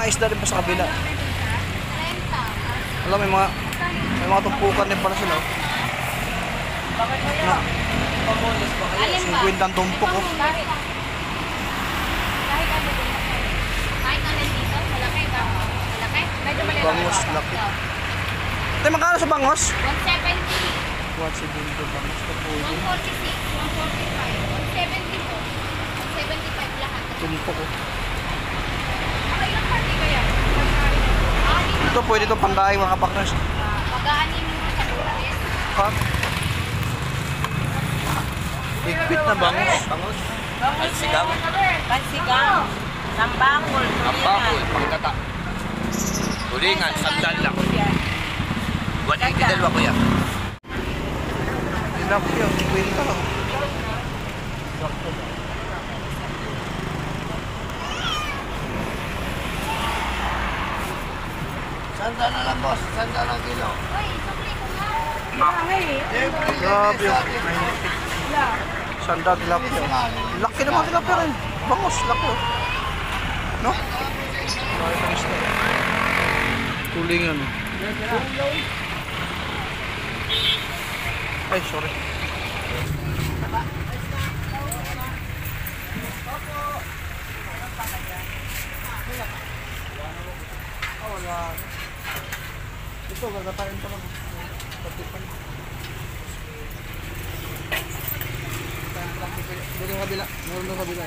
mga isda din pa sa kabila. Alam, may mga tumpukan din pala sila. Bakit mo yan? Pamulis ba kayo? 50 ang tumpok oh. Kahit ano din. Kahit ano dito, malaki ba? Malaki? Medyo malaki. Bangus, laki. Ate, magkano sa bangos? 170. 170 bangos na po yun. 146, 145, 170 to. 175 lahat. Tumpok oh. Okay lang party kaya? Ito, pwede itong pandaing mga partners. Mag-aanin mo sa buwan. Ha? Bigpit na bangos. Bangus? Pansigang? Pansigang. Sambangol. Ambakol, pangkata. Tulingan, sandal lang. 180 dalawa kuya. Tilapia, 50 lang. Sandal na lang boss, sandal lang kilo. Uy, sukli ko nga. Grabe oh. Sanda tilapia. Laki naman tilapia rin. Bangos, laki oh. No? Bakit ang isda? Tulingan. Ay, sorry. Wala. Ito, gagatain pa lang. Patipan. Doon yung kabila. Meron doon kabila.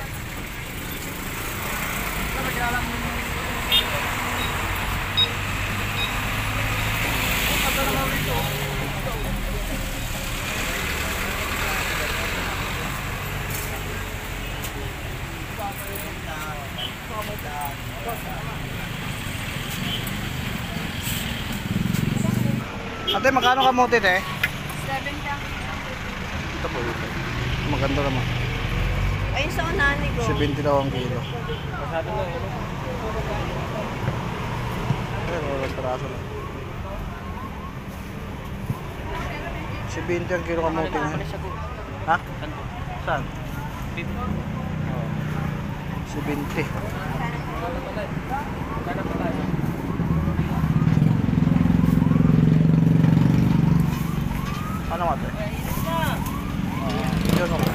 Ate, magkano kamote te? 7 lang. Ito po ito. Maganda naman. Ayun sa unani ko. 70 daw ang kilo. Masyado na yun. Pero walang peraso lang. 70 ang kilo kamote niya. Ha? Saan? Oh. 70. Ano ate? Yun ako.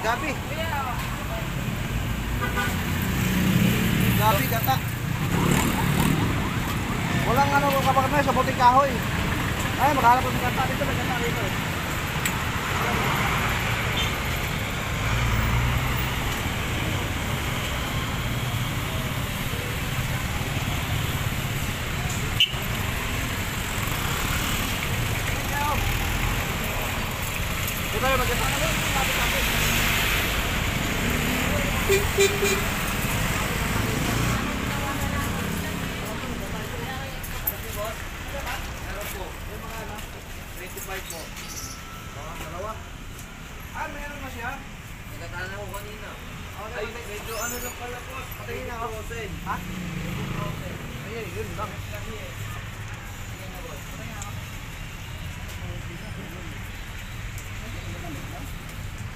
Gabi. Gabi, gata. Walang ano kapag na sa puting kahoy. Ay, maghanap ng gata dito, may gata dito. Dito tayo mag-gata na doon. Meron na siya. Nagkatala ko kanina. Ay, medyo ano lang pala po. Patingin nga ako. Ha? Ay, yun lang.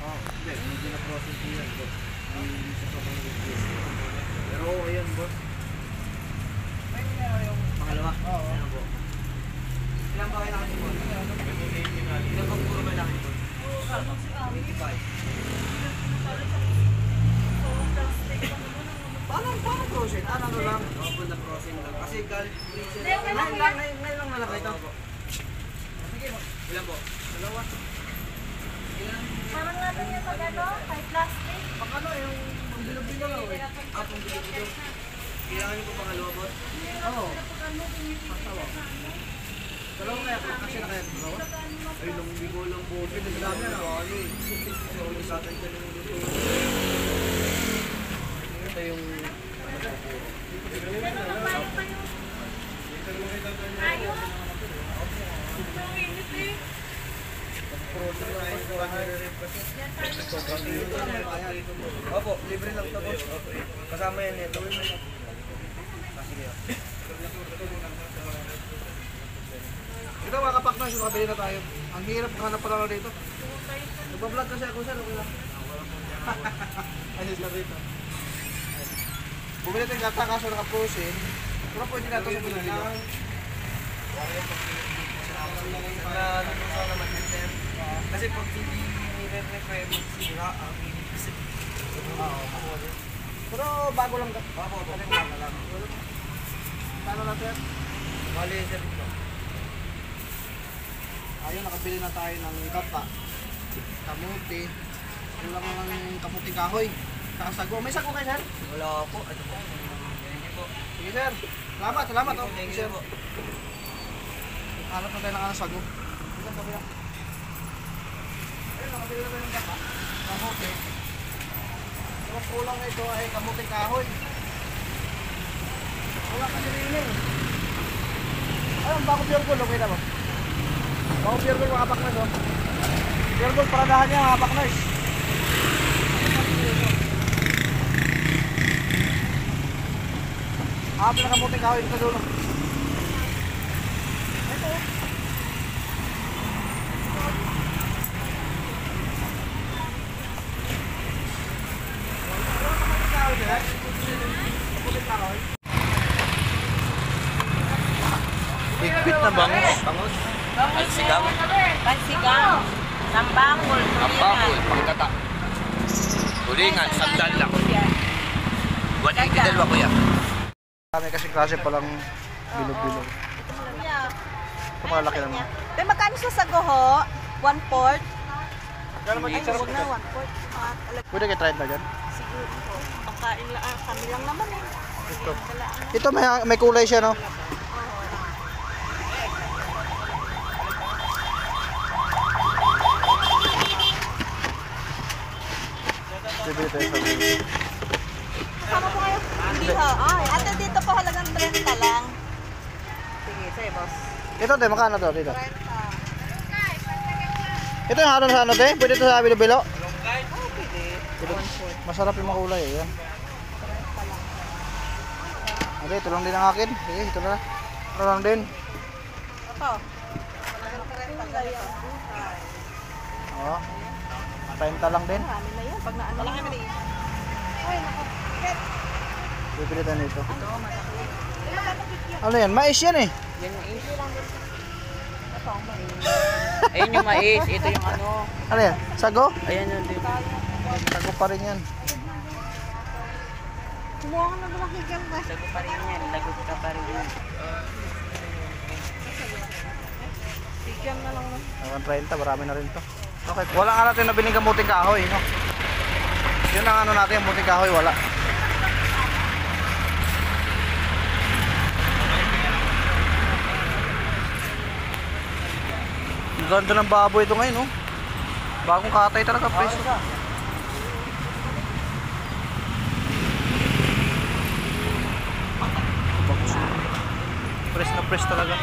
Hindi, hindi na process yan. Pero ayan boss. Pangalawa? Oo. Ilan ba kayo nakatipon? Ilan ba puro malaki po? 25. Paano process? Ano lang? Opo na process lang. Kasi ngayon lang nalaki ito. Sige mo. Ilan po? Dalawa. Parang natin yung pag-ano, kay plastic. Baka ano yung bilog-bilog lang eh. Kung bilog-bilog. Kailangan niyo po pangalawa boss? Oo. Pasawa. Dalawa kaya kasi na kaya dalawa? Ay, nung hindi ko lang po. Dami na. So, sa atin ka nung luto. Ito yung... Opo, libre lang ito, boss. Kasama yan ito. Ito mga kapaknoy, makabili na tayo. Ang hirap hanap pala na dito. Nagbablog kasi ako sir, okay lang. Ayos na rito. Bumili tayong gata kaso nakapusin. Pero pwede na ito sa Pilipino. Kasi pag hindi nire-refer mo sira, ang ibig Pero bago lang. Opo, bago lang. Paano na sir? Mali siya dito. Ayun, nakabili na tayo ng gata. Kamuti. Kulang ng kamuti kahoy. Saka sago. May sago kayo sir? Wala po. Ano po? Thank you po. Sige sir. Salamat, salamat. Oh. Thank Sige, you sir. po. Hanap na tayo ng sago. Ilan sabi yan? Ayun, nakabili na tayo ng gata. Kamuti. Yung kulang na ito ay kamuti kahoy. Wala kasi rin eh. Ayun, bako pure gold. Okay na ba? Bako pure gold mga baknas oh. Pure gold paradahan niya mga baknas. Pinakamuting kahoy dito dulo. Ito. Higpit na bangus. Pansigang. Pansigang. Sambangol. Ambakol. Panggata. Tulingan. Sandal lang. 180 dalawa kuya. Kami kasi klase palang bilog-bilog. Ito malaki naman. Pero magkano sa sagoho? 1/4? Kaya naman Ay, huwag na, 1/4. Pwede kayo 30 dyan? Siguro po. Pagkain lang, kami lang naman eh. Ito. Ito may kulay siya no? Bibili tayo sa mga. Kasama po kayo? Hindi ho. Ay, ate dito po halagang 30 lang. Sige, sa'yo boss. Ito te, makano to dito? 30. Ito yung haron sa ano te? Pwede ito sa bilo-bilo? Oh, pwede. Masarap yung makulay eh. Yan. Okay, ito lang din ang akin. Sige, ito na. Ito lang din. Ito. Halagang 30 lang ito. Oo. 30 lang din. Marami na yan. Pag naano lang kami. Ay, nako. Bibili tayo nito. Ito, malaki. Ano yan? Mais yan eh. Yan yung mais. Ito, mali. Ayun yung mais. Ito yung ano. Ano yan? Sago? Ayan yung din. Sago pa rin yan. Kumuha ka na malaki ka ba? Lagot pa rin yan. Lagot ka pa rin yan. Bigyan na lang. Hanggang 30, marami na rin to. Okay, wala nga natin nabiling kamuting kahoy, no? Yun ang ano natin, kamuting kahoy, wala. Ang ganda ng baboy ito ngayon, no? Bagong katay talaga, presyo. Press na press talaga.